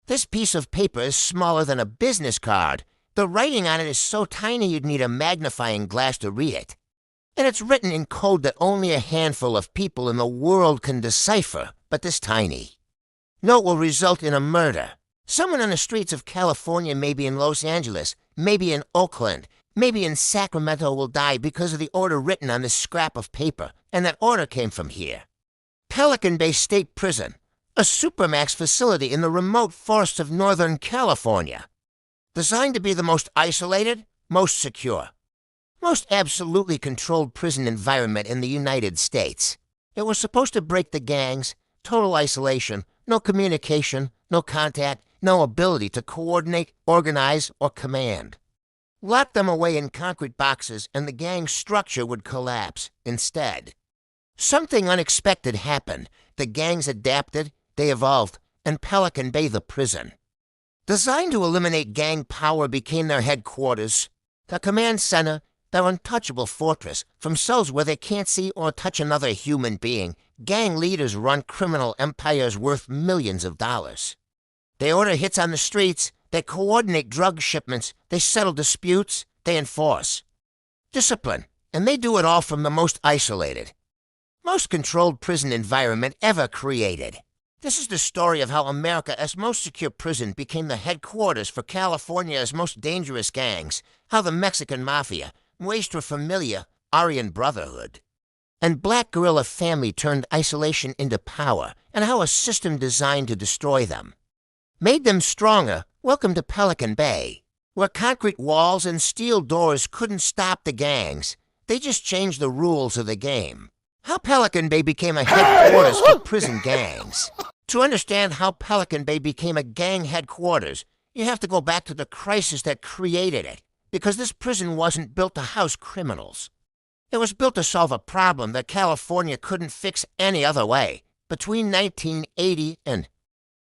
This piece of paper is smaller than a business card. The writing on it is so tiny you'd need a magnifying glass to read it. And it's written in code that only a handful of people in the world can decipher, but this tiny. Note will result in a murder. Someone on the streets of California, maybe in Los Angeles, maybe in Oakland, maybe in Sacramento will die because of the order written on this scrap of paper, and that order came from here. Pelican Bay State Prison, a supermax facility in the remote forests of Northern California. Designed to be the most isolated, most secure, most absolutely controlled prison environment in the United States. It was supposed to break the gangs, total isolation, no communication, no contact, no ability to coordinate, organize, or command. Lock them away in concrete boxes and the gang structure would collapse instead. Something unexpected happened. The gangs adapted, they evolved, and Pelican Bay the prison. Designed to eliminate gang power became their headquarters, their command center, their untouchable fortress. From cells where they can't see or touch another human being, gang leaders run criminal empires worth millions of dollars. They order hits on the streets, they coordinate drug shipments, they settle disputes, they enforce. Discipline, and they do it all from the most isolated, most controlled prison environment ever created. This is the story of how America's most secure prison became the headquarters for California's most dangerous gangs, how the Mexican Mafia, Nuestra Familia, Aryan Brotherhood, and Black Guerrilla family turned isolation into power, and how a system designed to destroy them made them stronger. Welcome to Pelican Bay, where concrete walls and steel doors couldn't stop the gangs. They just changed the rules of the game. How Pelican Bay became a headquarters for prison gangs. To understand how Pelican Bay became a gang headquarters, you have to go back to the crisis that created it, because this prison wasn't built to house criminals. It was built to solve a problem that California couldn't fix any other way. Between 1980 and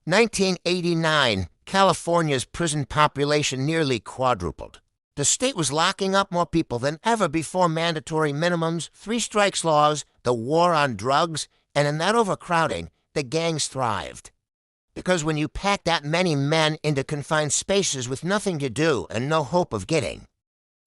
1989, California's prison population nearly quadrupled. The state was locking up more people than ever before. Mandatory minimums, 3 strikes laws, the war on drugs, and in that overcrowding, the gangs thrived. Because when you pack that many men into confined spaces with nothing to do and no hope of getting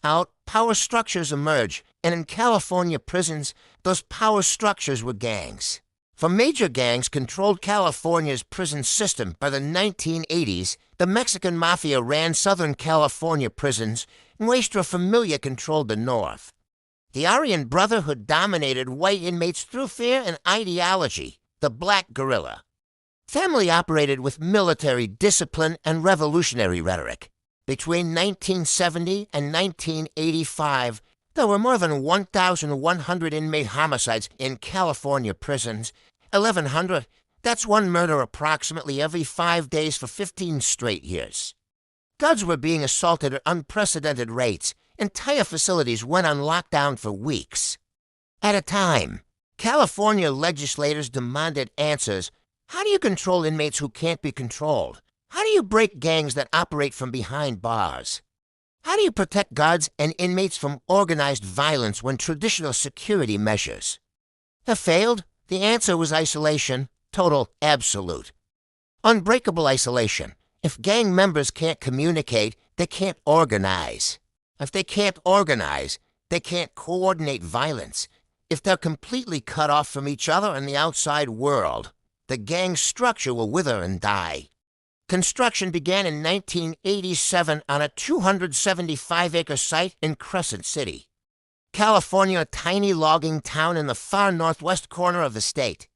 out, power structures emerge, and in California prisons, those power structures were gangs. For major gangs controlled California's prison system. By the 1980s, the Mexican Mafia ran Southern California prisons, and Nuestra Familia controlled the North. The Aryan Brotherhood dominated white inmates through fear and ideology, the Black Guerrilla. Family operated with military discipline and revolutionary rhetoric. Between 1970 and 1985, there were more than 1,100 inmate homicides in California prisons. 1,100, that's one murder approximately every 5 days for 15 straight years. Guards were being assaulted at unprecedented rates. Entire facilities went on lockdown for weeks at a time. California legislators demanded answers. How do you control inmates who can't be controlled? How do you break gangs that operate from behind bars? How do you protect guards and inmates from organized violence when traditional security measures have failed? The answer was isolation, total, absolute. Unbreakable isolation. If gang members can't communicate, they can't organize. If they can't organize, they can't coordinate violence. If they're completely cut off from each other and the outside world, the gang structure will wither and die. Construction began in 1987 on a 275-acre site in Crescent City, California, a tiny logging town in the far northwest corner of the state,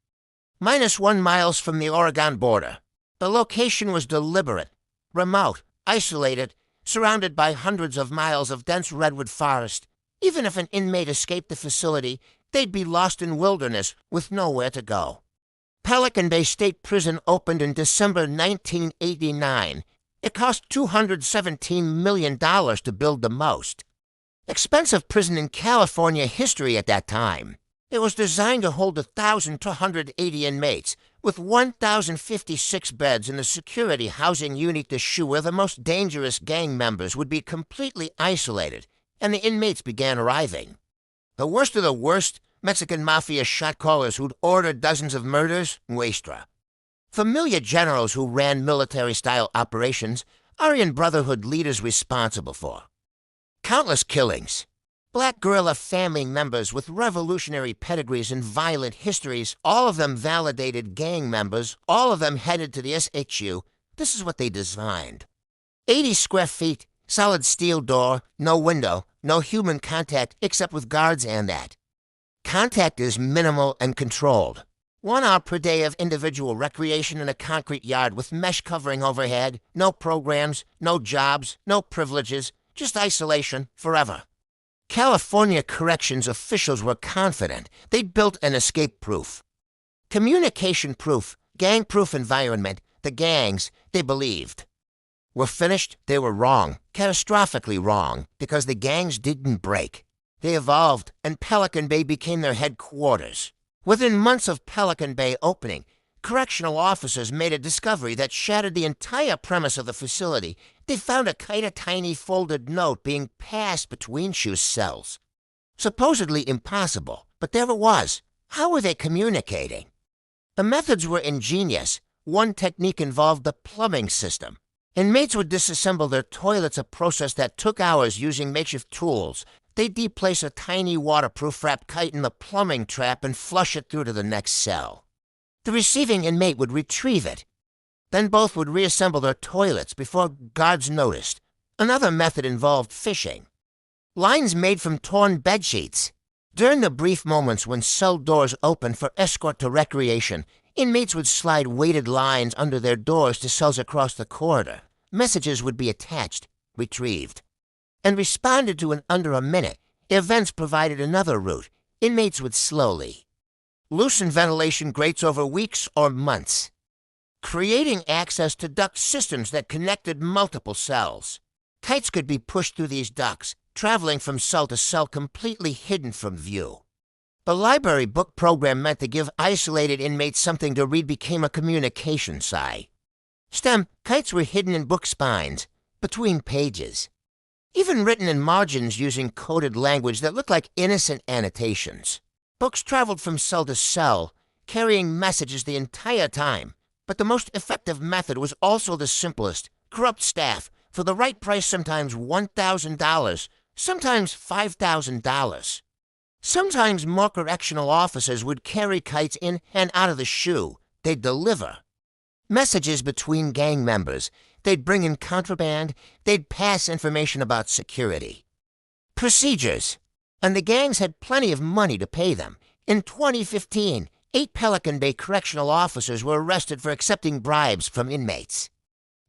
-1 miles from the Oregon border. The location was deliberate, remote, isolated, surrounded by hundreds of miles of dense redwood forest. Even if an inmate escaped the facility, they'd be lost in wilderness with nowhere to go. Pelican Bay State Prison opened in December 1989. It cost $217 million to build the most expensive prison in California history at that time. It was designed to hold 1,280 inmates, with 1,056 beds in the security housing unit to ensure the most dangerous gang members would be completely isolated, and the inmates began arriving. The worst of the worst, Mexican Mafia shot callers who'd ordered dozens of murders, Nuestra. Familia generals who ran military-style operations, Aryan Brotherhood leaders responsible for. Countless killings. Black guerrilla family members with revolutionary pedigrees and violent histories, all of them validated gang members, all of them headed to the SHU. This is what they designed. 80 square feet, solid steel door, no window, no human contact except with guards and that. Contact is minimal and controlled. 1 hour per day of individual recreation in a concrete yard with mesh covering overhead, no programs, no jobs, no privileges, just isolation forever. California corrections officials were confident they'd built an escape-proof, communication-proof, gang-proof environment. The gangs, they believed, were finished. They were wrong, catastrophically wrong, because the gangs didn't break. They evolved, and Pelican Bay became their headquarters. Within months of Pelican Bay opening, correctional officers made a discovery that shattered the entire premise of the facility. They found a kind of tiny folded note being passed between shoe cells. Supposedly impossible, but there it was. How were they communicating? The methods were ingenious. One technique involved the plumbing system. Inmates would disassemble their toilets, a process that took hours using makeshift tools. They'd deplace a tiny waterproof wrap kite in the plumbing trap and flush it through to the next cell. The receiving inmate would retrieve it. Then both would reassemble their toilets before guards noticed. Another method involved fishing. Lines made from torn bedsheets. During the brief moments when cell doors opened for escort to recreation, inmates would slide weighted lines under their doors to cells across the corridor. Messages would be attached, retrieved, and responded to in under a minute. Events provided another route. Inmates would slowly loosen ventilation grates over weeks or months, creating access to duct systems that connected multiple cells. Kites could be pushed through these ducts, traveling from cell to cell completely hidden from view. The library book program meant to give isolated inmates something to read became a communication sign. Kites were hidden in book spines, between pages, even written in margins using coded language that looked like innocent annotations. Books traveled from cell to cell, carrying messages the entire time. But the most effective method was also the simplest. Corrupt staff, for the right price, sometimes $1,000, sometimes $5,000. Sometimes more correctional officers would carry kites in and out of the SHU. They'd deliver messages between gang members. They'd bring in contraband. They'd pass information about security. Procedures. And the gangs had plenty of money to pay them. In 2015, 8 Pelican Bay correctional officers were arrested for accepting bribes from inmates.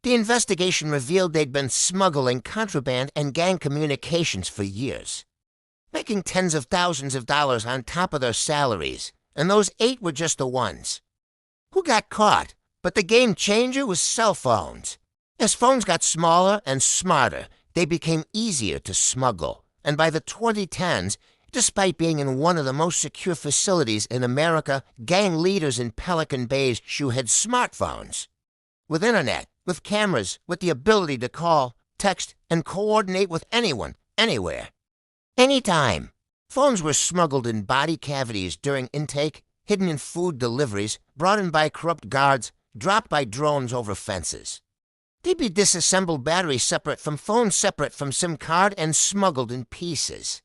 The investigation revealed they'd been smuggling contraband and gang communications for years, making tens of thousands of dollars on top of their salaries, and those 8 were just the ones who got caught. But the game changer was cell phones. As phones got smaller and smarter, they became easier to smuggle. And by the 2010s, despite being in one of the most secure facilities in America, gang leaders in Pelican Bay's SHU had smartphones, with internet, with cameras, with the ability to call, text, and coordinate with anyone, anywhere, anytime. Phones were smuggled in body cavities during intake, hidden in food deliveries, brought in by corrupt guards, dropped by drones over fences. They'd be disassembled, batteries separate from phones, separate from SIM card, and smuggled in pieces,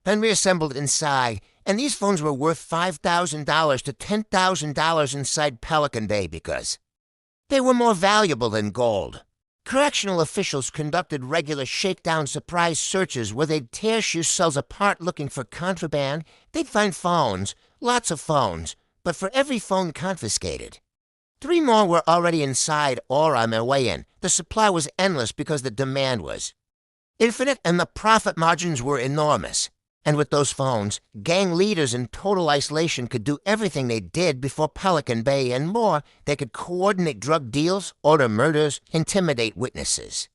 then reassembled inside. And these phones were worth $5,000 to $10,000 inside Pelican Bay because they were more valuable than gold. Correctional officials conducted regular shakedown surprise searches where they'd tear SHU cells apart looking for contraband. They'd find phones, lots of phones, but for every phone confiscated, 3 more were already inside or on their way in. The supply was endless because the demand was infinite and the profit margins were enormous. And with those phones, gang leaders in total isolation could do everything they did before Pelican Bay and more. They could coordinate drug deals, order murders, intimidate witnesses,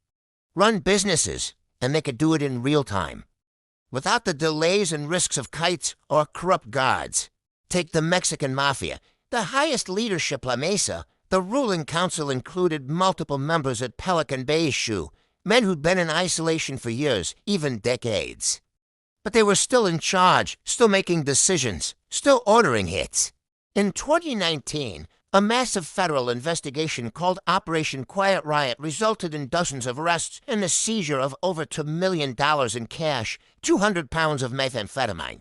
run businesses, and they could do it in real time, without the delays and risks of kites or corrupt guards. Take the Mexican Mafia. The highest leadership, La Mesa, the ruling council included multiple members at Pelican Bay SHU, men who'd been in isolation for years, even decades. But they were still in charge, still making decisions, still ordering hits. In 2019, A massive federal investigation called Operation Quiet Riot resulted in dozens of arrests and the seizure of over $2 million in cash, 200 pounds of methamphetamine,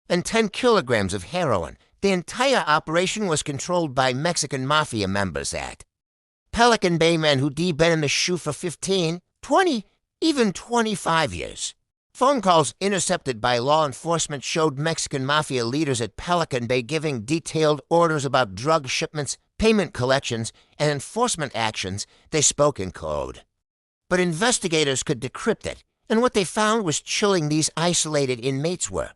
and 10 kilograms of heroin. The entire operation was controlled by Mexican Mafia members at Pelican Bay men who'd been in the shoe for 15, 20, even 25 years. Phone calls intercepted by law enforcement showed Mexican Mafia leaders at Pelican Bay giving detailed orders about drug shipments, payment collections, and enforcement actions. They spoke in code. But investigators could decrypt it, and what they found was chilling. These isolated inmates were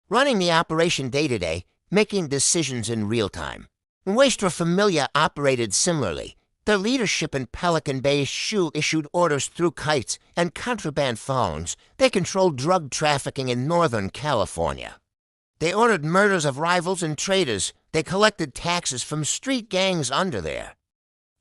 running the operation day to day, making decisions in real time. Nuestra Familia operated similarly. Their leadership in Pelican Bay's shoe issued orders through kites and contraband phones. They controlled drug trafficking in Northern California. They ordered murders of rivals and traitors. They collected taxes from street gangs under there.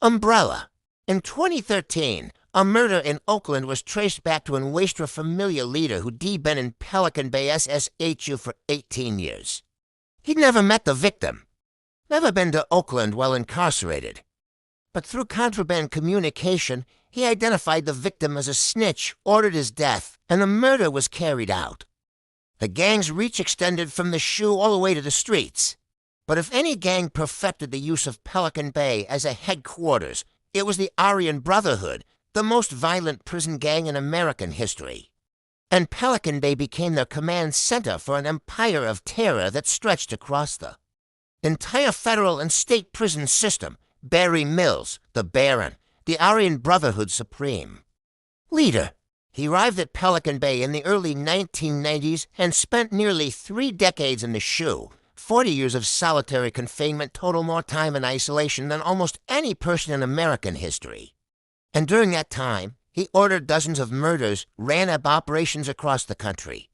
Umbrella. In 2013, a murder in Oakland was traced back to a Nuestra Familia leader who'd been in Pelican Bay SSHU for 18 years. He'd never met the victim, never been to Oakland while incarcerated. But through contraband communication, he identified the victim as a snitch, ordered his death, and the murder was carried out. The gang's reach extended from the shoe all the way to the streets. But if any gang perfected the use of Pelican Bay as a headquarters, it was the Aryan Brotherhood, the most violent prison gang in American history. And Pelican Bay became their command center for an empire of terror that stretched across the entire federal and state prison system. Barry Mills, the Baron, the Aryan Brotherhood Supreme Leader. He arrived at Pelican Bay in the early 1990s and spent nearly 3 decades in the shoe. 40 years of solitary confinement, total more time in isolation than almost any person in American history. And during that time, he ordered dozens of murders, ran up operations across the country,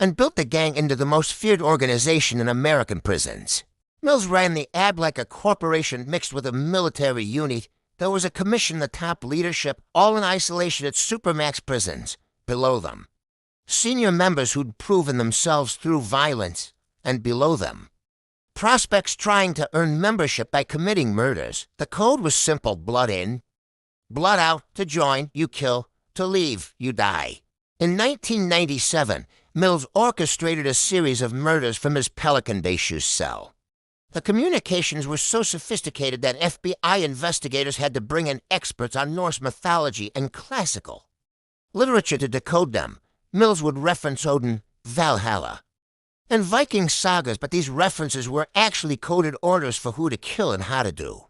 and built the gang into the most feared organization in American prisons. Mills ran the AB like a corporation mixed with a military unit. There was a commission, the top leadership, all in isolation at supermax prisons. Below them, senior members who'd proven themselves through violence, and below them, prospects trying to earn membership by committing murders. The code was simple: blood in, blood out. To join, you kill. To leave, you die. In 1997, Mills orchestrated a series of murders from his Pelican Bay shoe cell. The communications were so sophisticated that FBI investigators had to bring in experts on Norse mythology and classical literature to decode them. Mills would reference Odin, Valhalla, and Viking sagas, but these references were actually coded orders for who to kill and how to do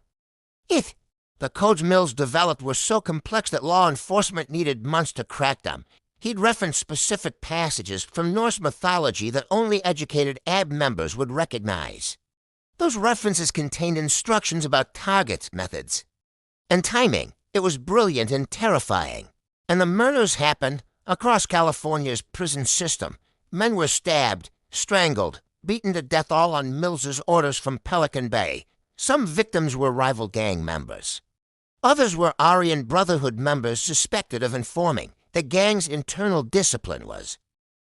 it. The codes Mills developed were so complex that law enforcement needed months to crack them. He'd reference specific passages from Norse mythology that only educated AB members would recognize. Those references contained instructions about targets, methods, and timing. It was brilliant and terrifying. And the murders happened across California's prison system. Men were stabbed, strangled, beaten to death, all on Mills's orders from Pelican Bay. Some victims were rival gang members. Others were Aryan Brotherhood members suspected of informing. The gang's internal discipline was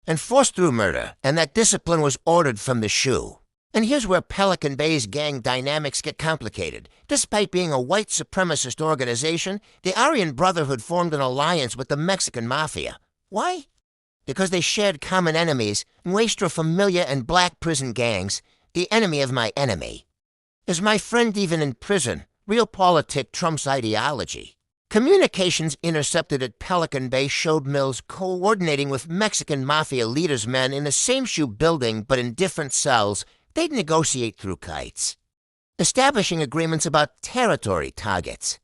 enforced through murder, and that discipline was ordered from the shoe. And here's where Pelican Bay's gang dynamics get complicated. Despite being a white supremacist organization, the Aryan Brotherhood formed an alliance with the Mexican Mafia. Why? Because they shared common enemies: Nuestra Familia and black prison gangs. The enemy of my enemy is my friend even in prison. Realpolitik trumps ideology. Communications intercepted at Pelican Bay showed Mills coordinating with Mexican Mafia leaders' men in the same shoe building but in different cells. They'd negotiate through kites, establishing agreements about territory targets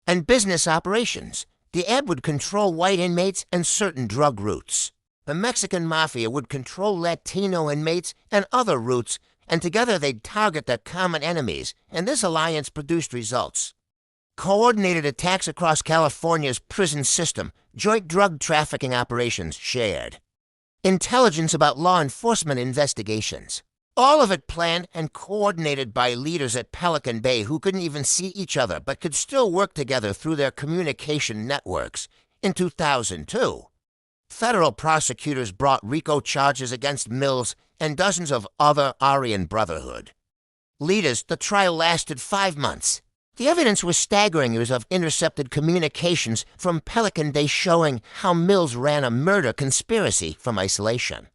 and business operations. The AB would control white inmates and certain drug routes. The Mexican Mafia would control Latino inmates and other routes, and together they'd target their common enemies, and this alliance produced results. Coordinated attacks across California's prison system, joint drug trafficking operations shared, intelligence about law enforcement investigations. All of it planned and coordinated by leaders at Pelican Bay who couldn't even see each other but could still work together through their communication networks. In 2002, federal prosecutors brought RICO charges against Mills and dozens of other Aryan Brotherhood leaders, the trial lasted 5 months. The evidence was staggering. It was of intercepted communications from Pelican Bay showing how Mills ran a murder conspiracy from isolation.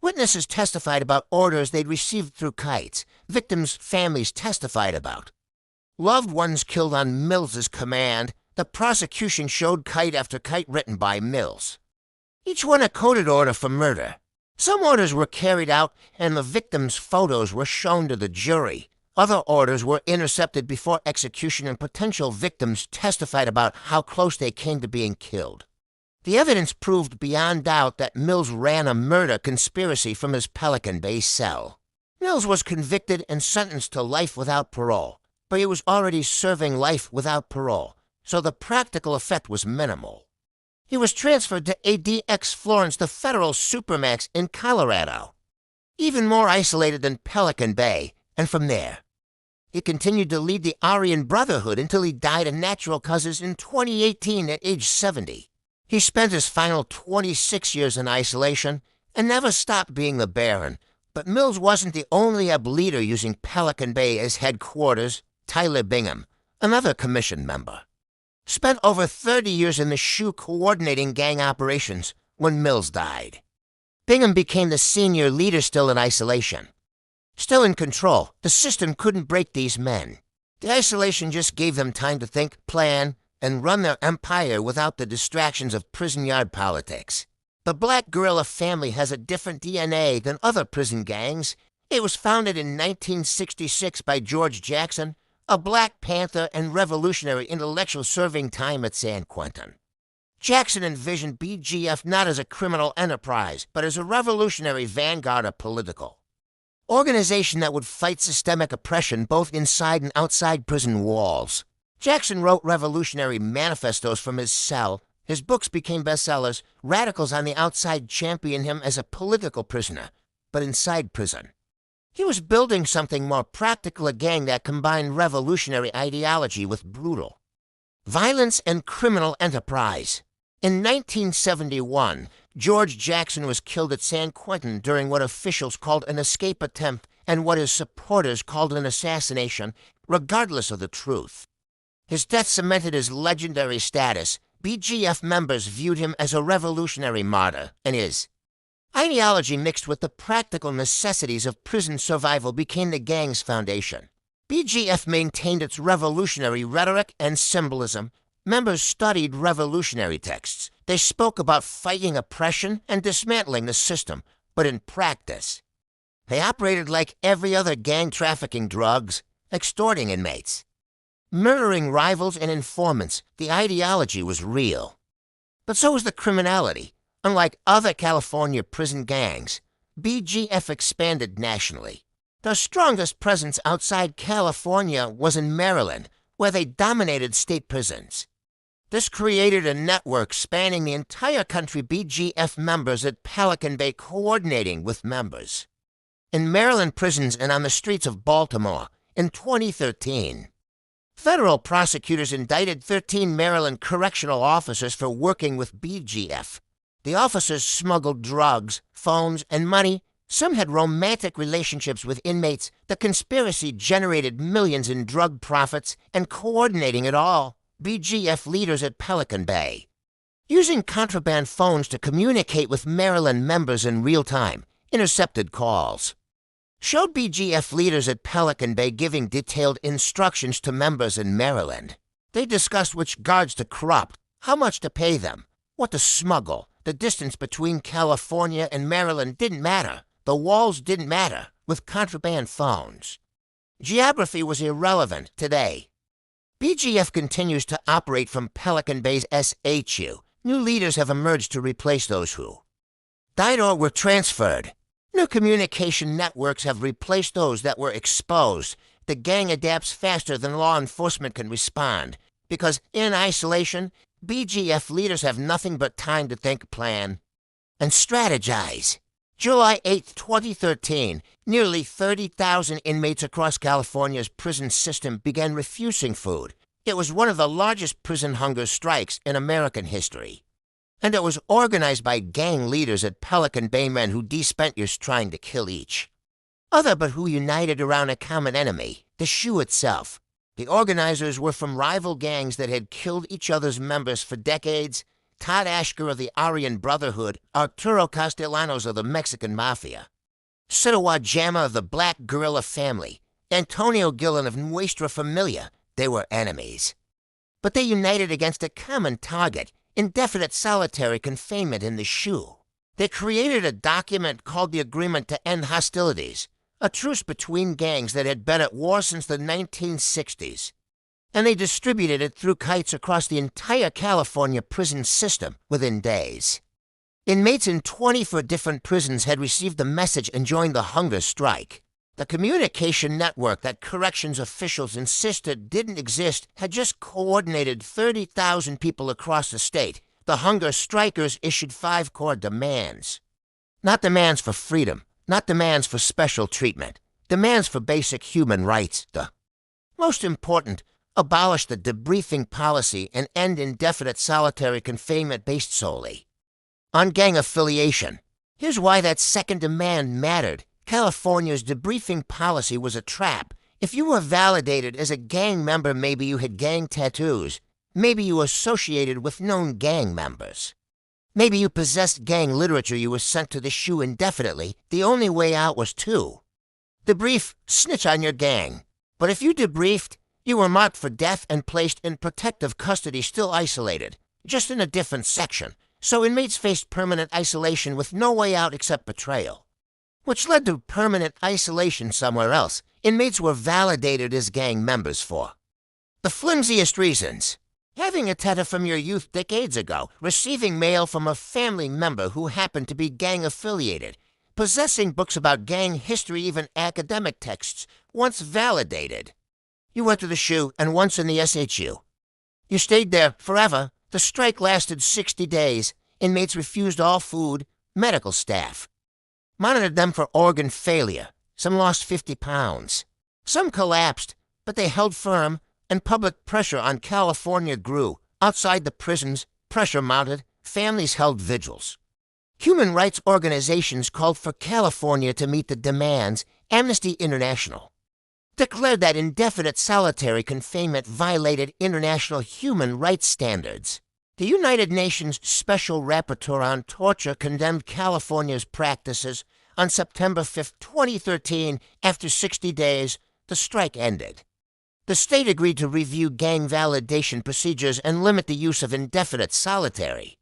Witnesses testified about orders they'd received through kites. Victims' families testified about loved ones killed on Mills's command. The prosecution showed kite after kite written by Mills, each one a coded order for murder. Some orders were carried out and the victims' photos were shown to the jury. Other orders were intercepted before execution and potential victims testified about how close they came to being killed. The evidence proved beyond doubt that Mills ran a murder conspiracy from his Pelican Bay cell. Mills was convicted and sentenced to life without parole, but he was already serving life without parole, so the practical effect was minimal. He was transferred to ADX Florence, the federal supermax in Colorado, even more isolated than Pelican Bay, and from there, he continued to lead the Aryan Brotherhood until he died of natural causes in 2018 at age 70. He spent his final 26 years in isolation and never stopped being the Baron. But Mills wasn't the only leader using Pelican Bay as headquarters. Tyler Bingham, another commission member, spent over 30 years in the SHU coordinating gang operations when Mills died. Bingham became the senior leader still in isolation. Still in control, the system couldn't break these men. The isolation just gave them time to think, plan, and run their empire without the distractions of prison yard politics. The Black Guerrilla family has a different DNA than other prison gangs. It was founded in 1966 by George Jackson, a Black Panther and revolutionary intellectual serving time at San Quentin. Jackson envisioned BGF not as a criminal enterprise, but as a revolutionary vanguard of political organization that would fight systemic oppression both inside and outside prison walls. Jackson wrote revolutionary manifestos from his cell. His books became bestsellers. Radicals on the outside championed him as a political prisoner, but inside prison, he was building something more practical, a gang that combined revolutionary ideology with brutal violence and criminal enterprise. In 1971, George Jackson was killed at San Quentin during what officials called an escape attempt and what his supporters called an assassination, regardless of the truth. His death cemented his legendary status. BGF members viewed him as a revolutionary martyr, and his ideology mixed with the practical necessities of prison survival became the gang's foundation. BGF maintained its revolutionary rhetoric and symbolism. Members studied revolutionary texts. They spoke about fighting oppression and dismantling the system, but in practice, they operated like every other gang, trafficking drugs, extorting inmates, murdering rivals and informants. The ideology was real. But so was the criminality. Unlike other California prison gangs, BGF expanded nationally. Their strongest presence outside California was in Maryland, where they dominated state prisons. This created a network spanning the entire country. BGF members at Pelican Bay coordinating with members in Maryland prisons and on the streets of Baltimore. In 2013, federal prosecutors indicted 13 Maryland correctional officers for working with BGF. The officers smuggled drugs, phones, and money. Some had romantic relationships with inmates. The conspiracy generated millions in drug profits, and coordinating it all, BGF leaders at Pelican Bay, using contraband phones to communicate with Maryland members in real time, intercepted calls, showed BGF leaders at Pelican Bay giving detailed instructions to members in Maryland. They discussed which guards to corrupt, how much to pay them, what to smuggle. The distance between California and Maryland didn't matter. The walls didn't matter with contraband phones. Geography was irrelevant today. BGF continues to operate from Pelican Bay's SHU. New leaders have emerged to replace those who died or were transferred. New communication networks have replaced those that were exposed. The gang adapts faster than law enforcement can respond, because in isolation, BGF leaders have nothing but time to think, plan, and strategize. July 8, 2013, nearly 30,000 inmates across California's prison system began refusing food. It was one of the largest prison hunger strikes in American history. And it was organized by gang leaders at Pelican Bay, men who spent years trying to kill each other but who united around a common enemy, the shoe itself. The organizers were from rival gangs that had killed each other's members for decades. Todd Ashker of the Aryan Brotherhood, Arturo Castellanos of the Mexican Mafia, Sitawa Jama of the Black Guerrilla family, Antonio Gillen of Nuestra Familia. They were enemies. But they united against a common target, indefinite solitary confinement in the shoe. They created a document called the Agreement to End Hostilities, a truce between gangs that had been at war since the 1960s. And they distributed it through kites across the entire California prison system within days. Inmates in 24 different prisons had received the message and joined the hunger strike. The communication network that corrections officials insisted didn't exist had just coordinated 30,000 people across the state. The hunger strikers issued 5 core demands. Not demands for freedom, not demands for special treatment, demands for basic human rights. The most important, abolish the debriefing policy and end indefinite solitary confinement based solely on gang affiliation. Here's why that second demand mattered. California's debriefing policy was a trap. If you were validated as a gang member, maybe you had gang tattoos. Maybe you associated with known gang members. Maybe you possessed gang literature. You were sent to the shoe indefinitely. The only way out was to debrief, snitch on your gang. But if you debriefed, you were marked for death and placed in protective custody, still isolated, just in a different section. So inmates faced permanent isolation with no way out except betrayal, which led to permanent isolation somewhere else. Inmates were validated as gang members for the flimsiest reasons. Having a tattoo from your youth decades ago, receiving mail from a family member who happened to be gang-affiliated, possessing books about gang history, even academic texts, once validated. You went to the shoe and once in the SHU. You stayed there forever. The strike lasted 60 days. Inmates refused all food. Medical staff monitored them for organ failure. Some lost 50 pounds. Some collapsed, but they held firm, and public pressure on California grew. Outside the prisons, pressure mounted. Families held vigils. Human rights organizations called for California to meet the demands. Amnesty International declared that indefinite solitary confinement violated international human rights standards. The United Nations Special Rapporteur on Torture condemned California's practices. On September 5, 2013, after 60 days, the strike ended. The state agreed to review gang validation procedures and limit the use of indefinite solitary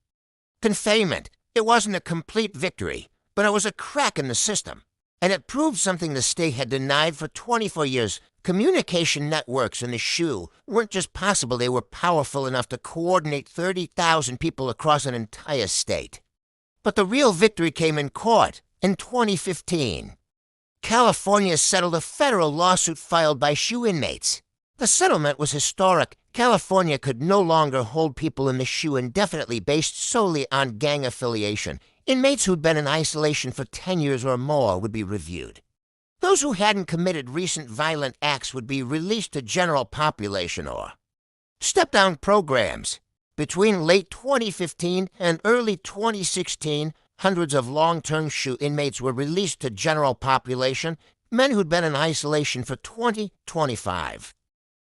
confinement. It wasn't a complete victory, but it was a crack in the system, and it proved something the state had denied for 24 years. Communication networks in the shoe weren't just possible, they were powerful enough to coordinate 30,000 people across an entire state. But the real victory came in court in 2015. California settled a federal lawsuit filed by shoe inmates. The settlement was historic. California could no longer hold people in the shoe indefinitely based solely on gang affiliation. Inmates who'd been in isolation for 10 years or more would be reviewed. Those who hadn't committed recent violent acts would be released to general population or step-down programs. Between late 2015 and early 2016, hundreds of long-term shoe inmates were released to general population, men who'd been in isolation for 25.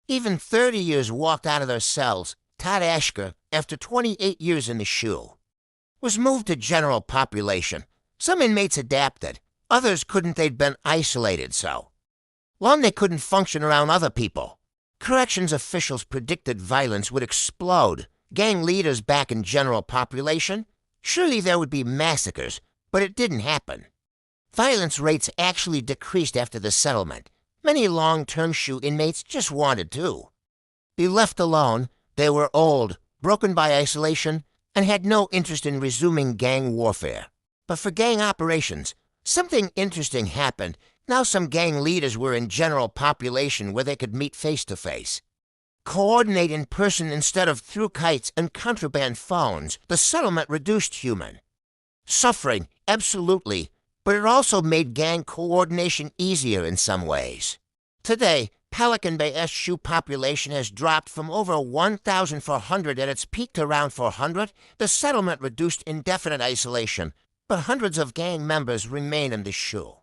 Even 30 years walked out of their cells. Todd Ashker, after 28 years in the shoe, was moved to general population. Some inmates adapted. Others couldn't. They'd been isolated so long they couldn't function around other people. Corrections officials predicted violence would explode. Gang leaders back in general population. Surely there would be massacres, but it didn't happen. Violence rates actually decreased after the settlement. Many long-term shoe inmates just wanted to be left alone. They were old, broken by isolation, and had no interest in resuming gang warfare. But for gang operations, something interesting happened. Now some gang leaders were in general population where they could meet face-to-face, coordinate in person instead of through kites and contraband phones. The settlement reduced human suffering, absolutely, but it also made gang coordination easier in some ways. Today, Pelican Bay shoe population has dropped from over 1,400 at its peak to around 400. The settlement reduced indefinite isolation, but hundreds of gang members remain in the shoe.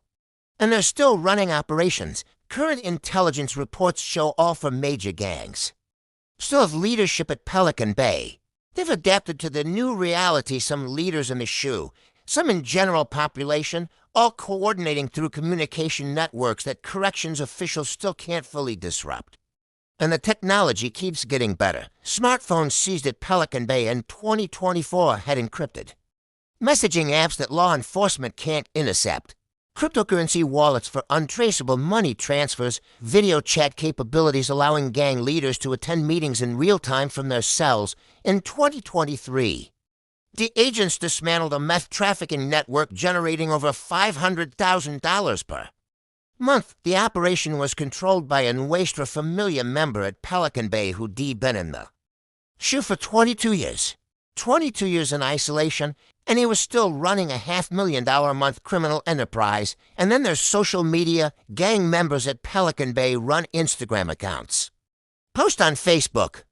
And they're still running operations. Current intelligence reports show all for major gangs. Still have leadership at Pelican Bay. They've adapted to the new reality, some leaders in the SHU, some in general population, all coordinating through communication networks that corrections officials still can't fully disrupt. And the technology keeps getting better. Smartphones seized at Pelican Bay in 2024 had encrypted messaging apps that law enforcement can't intercept, cryptocurrency wallets for untraceable money transfers, video chat capabilities allowing gang leaders to attend meetings in real time from their cells. In 2023, the agents dismantled a meth trafficking network generating over $500,000 per month. The operation was controlled by a Nuestra Familia member at Pelican Bay who'd been in the SHU for 22 years. 22 years in isolation, and he was still running a $500,000 a month criminal enterprise. And then there's social media. Gang members at Pelican Bay run Instagram accounts, post on Facebook,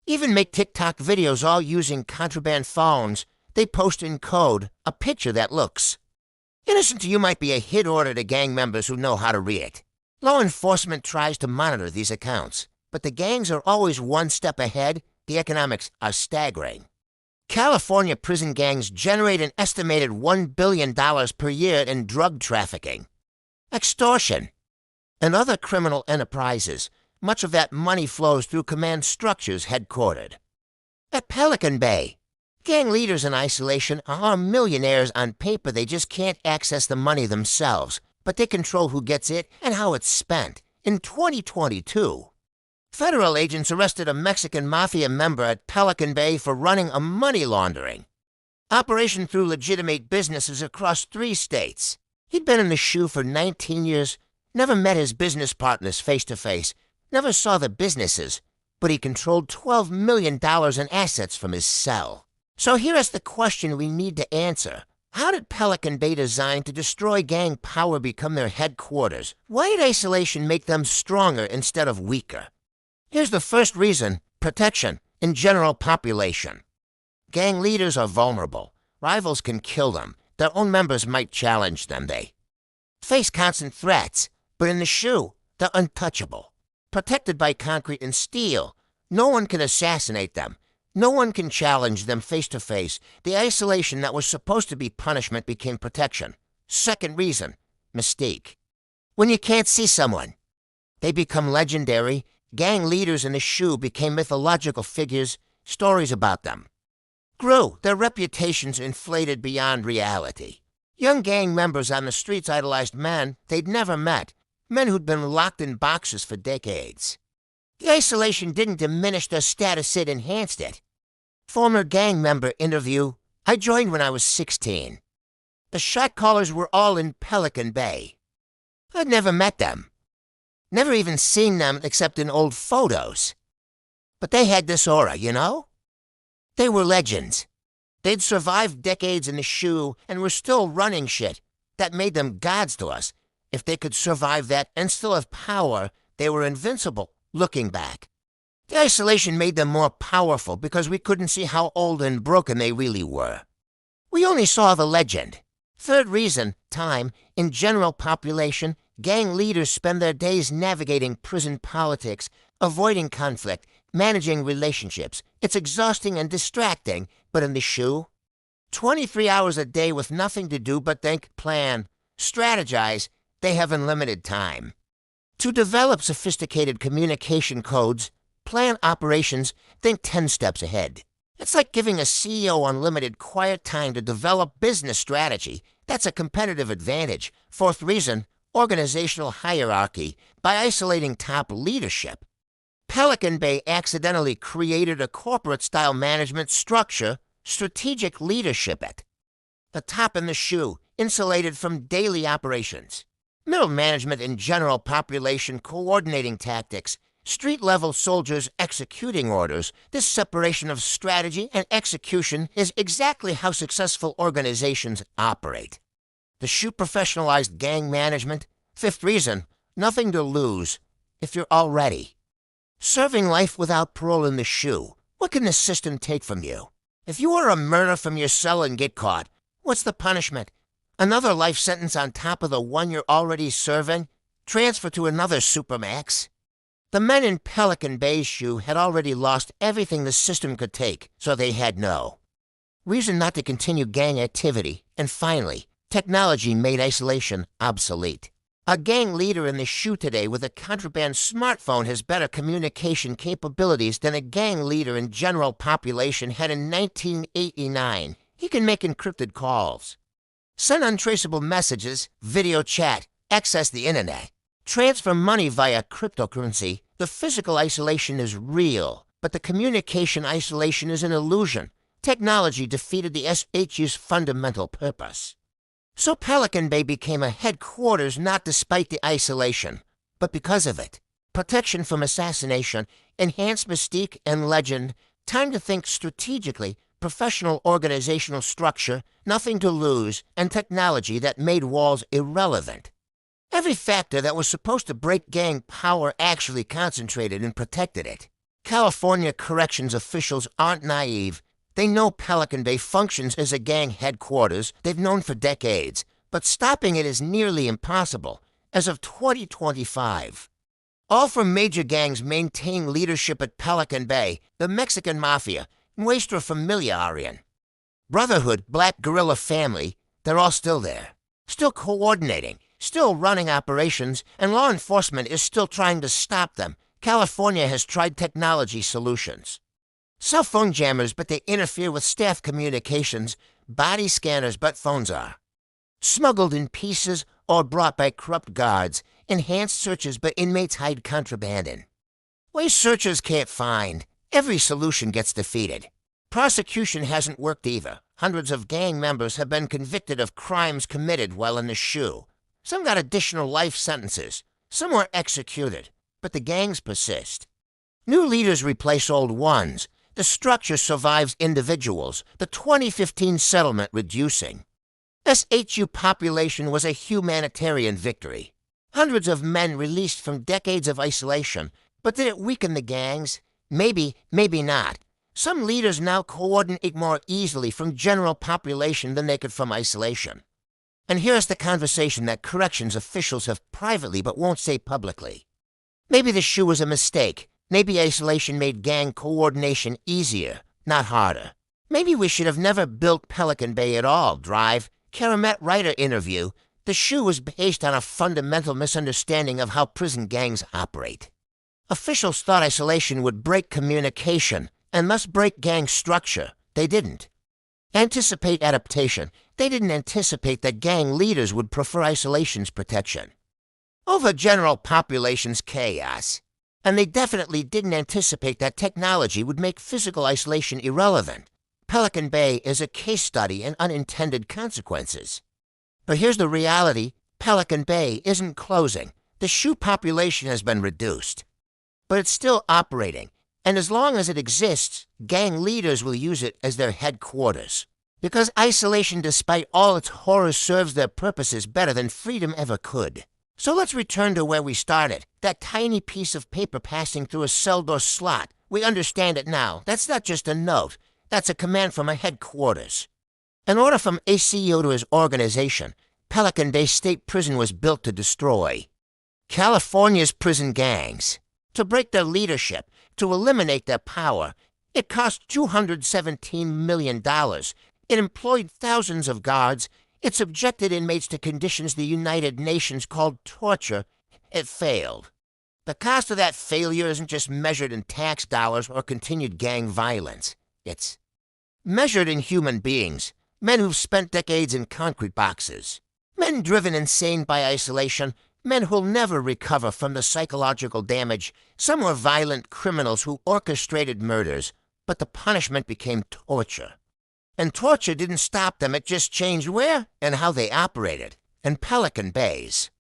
even make TikTok videos, all using contraband phones. They post in code a picture that looks innocent to you might be a hit order to gang members who know how to read it. Law enforcement tries to monitor these accounts, but the gangs are always one step ahead. The economics are staggering. California prison gangs generate an estimated $1 billion per year in drug trafficking, extortion, and other criminal enterprises. Much of that money flows through command structures headquartered at Pelican Bay. Gang leaders in isolation are millionaires on paper. They just can't access the money themselves, but they control who gets it and how it's spent. In 2022, federal agents arrested a Mexican Mafia member at Pelican Bay for running a money laundering operation through legitimate businesses across 3 states. He'd been in the SHU for 19 years, never met his business partners face to face, never saw the businesses, but he controlled $12 million in assets from his cell. So here's the question we need to answer. How did Pelican Bay design to destroy gang power become their headquarters? Why did isolation make them stronger instead of weaker? Here's the first reason: protection in general population. Gang leaders are vulnerable. Rivals can kill them. Their own members might challenge them. They face constant threats, but in the SHU, they're untouchable. Protected by concrete and steel. No one can assassinate them. No one can challenge them face to face. The isolation that was supposed to be punishment became protection. Second reason: mystique. When you can't see someone, they become legendary. Gang leaders in the SHU became mythological figures. Stories about them grew. Their reputations inflated beyond reality. Young gang members on the streets idolized men they'd never met, men who'd been locked in boxes for decades. The isolation didn't diminish their status, it enhanced it. Former gang member interview: I joined when I was 16. The shot callers were all in Pelican Bay. I'd never met them. Never even seen them except in old photos. But they had this aura, you know? They were legends. They'd survived decades in the SHU and were still running shit. That made them gods to us. If they could survive that and still have power, they were invincible. Looking back, the isolation made them more powerful because we couldn't see how old and broken they really were. We only saw the legend. Third reason: time. In general population, gang leaders spend their days navigating prison politics, avoiding conflict, managing relationships. It's exhausting and distracting, but in the SHU, 23 hours a day with nothing to do but think, plan, strategize. They have unlimited time to develop sophisticated communication codes, plan operations, think 10 steps ahead. It's like giving a CEO unlimited quiet time to develop business strategy. That's a competitive advantage. Fourth reason: organizational hierarchy. By isolating top leadership, Pelican Bay accidentally created a corporate-style management structure, strategic leadership at the top in the SHU, insulated from daily operations. Middle management and general population coordinating tactics. Street-level soldiers executing orders. This separation of strategy and execution is exactly how successful organizations operate. The SHU professionalized gang management. Fifth reason: nothing to lose if you're all ready. Serving life without parole in the SHU. What can the system take from you? If you are a murderer from your cell and get caught, what's the punishment? Another life sentence on top of the one you're already serving? Transfer to another supermax? The men in Pelican Bay's shoe had already lost everything the system could take, so they had no reason not to continue gang activity, and finally, technology made isolation obsolete. A gang leader in the shoe today with a contraband smartphone has better communication capabilities than a gang leader in general population had in 1989. He can make encrypted calls, send untraceable messages, video chat, access the internet, transfer money via cryptocurrency. The physical isolation is real, but the communication isolation is an illusion. Technology defeated the SHU's fundamental purpose. So Pelican Bay became a headquarters not despite the isolation, but because of it. Protection from assassination, enhanced mystique and legend, time to think strategically, professional organizational structure, nothing to lose, and technology that made walls irrelevant. Every factor that was supposed to break gang power actually concentrated and protected it. California corrections officials aren't naive. They know Pelican Bay functions as a gang headquarters they've known for decades, but stopping it is nearly impossible as of 2025. All four major gangs maintain leadership at Pelican Bay: the Mexican Mafia, Nuestra, Familia, Aryan, Brotherhood, Black Guerrilla, Family. They're all still there, still coordinating, still running operations, and law enforcement is still trying to stop them. California has tried technology solutions. Cell phone jammers, but they interfere with staff communications. Body scanners, but phones are smuggled in pieces or brought by corrupt guards. Enhanced searches, but inmates hide contraband in ways searchers can't find. Every solution gets defeated. Prosecution hasn't worked either. Hundreds of gang members have been convicted of crimes committed while in the shoe. Some got additional life sentences. Some were executed. But the gangs persist. New leaders replace old ones. The structure survives individuals, the 2015 settlement reducing. SHU population was a humanitarian victory. Hundreds of men released from decades of isolation. But did it weaken the gangs? Maybe, maybe not. Some leaders now coordinate more easily from general population than they could from isolation. And here's the conversation that corrections officials have privately but won't say publicly. Maybe the shoe was a mistake. Maybe isolation made gang coordination easier, not harder. Maybe we should have never built Pelican Bay at all. Drive, Karamet writer interview. The shoe was based on a fundamental misunderstanding of how prison gangs operate. Officials thought isolation would break communication and thus break gang structure. They didn't anticipate adaptation. They didn't anticipate that gang leaders would prefer isolation's protection over general population's chaos. And they definitely didn't anticipate that technology would make physical isolation irrelevant. Pelican Bay is a case study in unintended consequences. But here's the reality. Pelican Bay isn't closing. The shoe population has been reduced. But it's still operating. And as long as it exists, gang leaders will use it as their headquarters. Because isolation, despite all its horrors, serves their purposes better than freedom ever could. So let's return to where we started. That tiny piece of paper passing through a cell door slot. We understand it now. That's not just a note. That's a command from a headquarters. An order from ACO to his organization. Pelican Bay State Prison was built to destroy California's prison gangs, to break their leadership, to eliminate their power. It cost $217 million. It employed thousands of guards. It subjected inmates to conditions the United Nations called torture. It failed. The cost of that failure isn't just measured in tax dollars or continued gang violence. It's measured in human beings, men who've spent decades in concrete boxes, men driven insane by isolation, men who'll never recover from the psychological damage. Some were violent criminals who orchestrated murders, but the punishment became torture. And torture didn't stop them, it just changed where and how they operated. And Pelican Bay's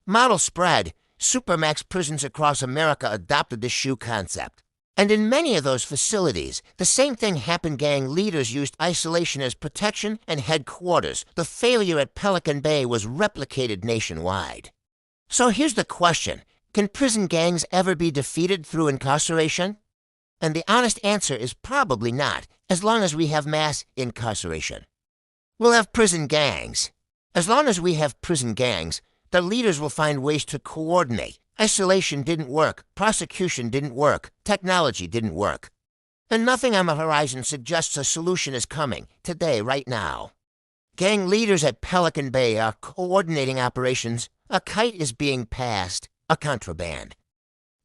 model spread. Supermax prisons across America adopted the shoe concept. And in many of those facilities, the same thing happened. Gang leaders used isolation as protection and headquarters. The failure at Pelican Bay was replicated nationwide. So here's the question. Can prison gangs ever be defeated through incarceration? And the honest answer is probably not, as long as we have mass incarceration. We'll have prison gangs, As long as we have prison gangs, the leaders will find ways to coordinate. Isolation didn't work, prosecution didn't work, technology didn't work. And nothing on the horizon suggests a solution is coming, today, right now. Gang leaders at Pelican Bay are coordinating operations. A kite is being passed, a contraband.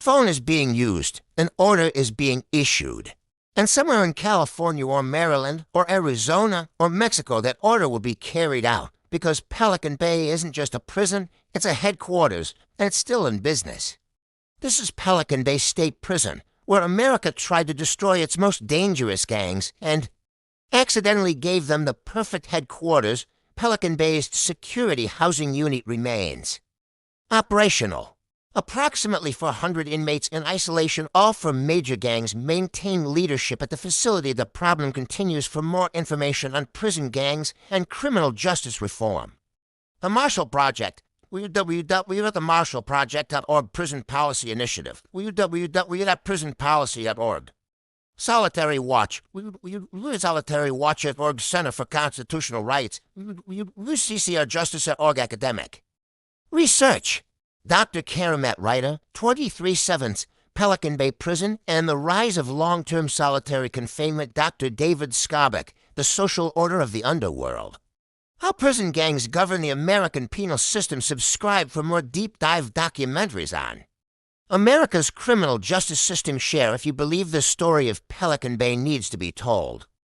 Phone is being used, an order is being issued. And somewhere in California or Maryland or Arizona or Mexico, that order will be carried out, because Pelican Bay isn't just a prison, it's a headquarters, and it's still in business. This is Pelican Bay State Prison, where America tried to destroy its most dangerous gangs and accidentally gave them the perfect headquarters. Pelican Bay's security housing unit remains operational. Approximately 400 inmates in isolation, all from major gangs, maintain leadership at the facility. The problem continues. For more information on prison gangs and criminal justice reform, the Marshall Project, www.themarshallproject.org. Prison Policy Initiative, www.prisonpolicy.org. Solitary Watch, www.solitarywatch.org. Center for Constitutional Rights, www.ccrjustice.org. Academic research, Dr. Karamat Writer, 23/7, Pelican Bay Prison and the Rise of Long-Term Solitary Confinement. Dr. David Skarbek, The Social Order of the Underworld. How prison gangs govern the American penal system. Subscribe for more deep-dive documentaries on America's criminal justice system. Share if you believe the story of Pelican Bay needs to be told.